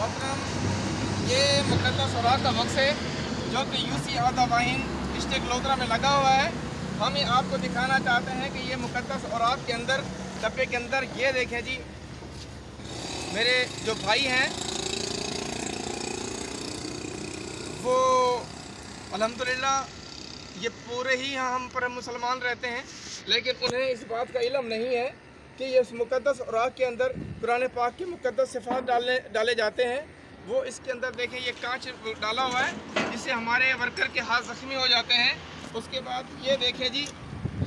मोहतरम, ये मुक़द्दस औराक का बक्स है जो कि यूसी आदावाइन डिस्ट्रिक्ट लोधरा में लगा हुआ है। हम आपको दिखाना चाहते हैं कि ये मुक़द्दस औराक के अंदर, डब्बे के अंदर, ये देखें जी, मेरे जो भाई हैं वो अल्हम्दुलिल्लाह ये पूरे ही हम पर मुसलमान रहते हैं, लेकिन उन्हें इस बात का इल्म नहीं है कि ये इस मुक़द्दस औराक के अंदर कुरान पाक की मुक़द्दस सिफ़ात डाले जाते हैं। वो इसके अंदर देखें, ये कांच डाला हुआ है जिससे हमारे वर्कर के हाथ ज़ख्मी हो जाते हैं। उसके बाद ये देखें जी,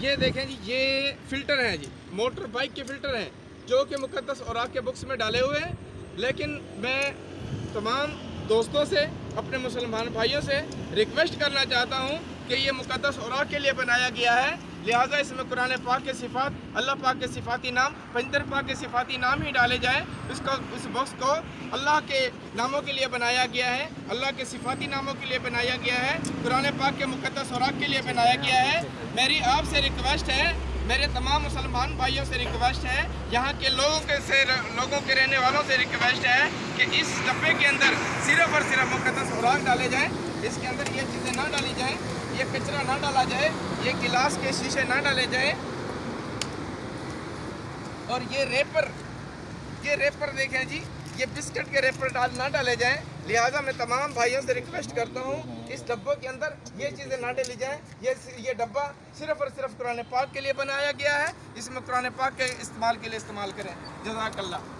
ये फ़िल्टर हैं जी, मोटर बाइक के फ़िल्टर हैं जो कि मुक़द्दस औराक के बुक्स में डाले हुए हैं। लेकिन मैं तमाम दोस्तों से, अपने मुसलमान भाइयों से रिक्वेस्ट करना चाहता हूँ कि ये मुक़द्दस औराक के लिए बनाया गया है, लिहाजा इसमें कुरान पाक के सिफ़ात, अल्लाह पाक के सिफ़ाती नाम, पैगंबर पाक के सिफ़ाती नाम ही डाले जाएँ। इस बॉक्स को अल्लाह के नामों के लिए बनाया गया है, अल्लाह के सिफ़ाती नामों के लिए बनाया गया है, कुरान पाक के मुक़द्दस औराक के लिए बनाया गया है। मेरी आपसे रिक्वेस्ट है, मेरे तमाम मुसलमान भाइयों से रिक्वेस्ट है, यहाँ के लोगों के रहने वालों से रिक्वेस्ट है कि इस डब्बे के अंदर सिर्फ़ और सिर्फ मुक़द्दस औराक डाले जाएँ। इसके अंदर ये चीज़ें ना डाली जाएँ, ये कचरा ना डाला जाए, ये गिलास के शीशे ना डाले जाए, और ये रेपर देखें जी, ये बिस्किट के रेपर ना डाले जाएं। लिहाजा मैं तमाम भाइयों से रिक्वेस्ट करता हूँ इस डब्बों के अंदर ये चीज़ें ना डाली जाएं। ये डब्बा सिर्फ़ और सिर्फ कुरान पाक के लिए बनाया गया है, इसमें कुरान पाक के इस्तेमाल के लिए इस्तेमाल करें। जज़ाकल्लाह।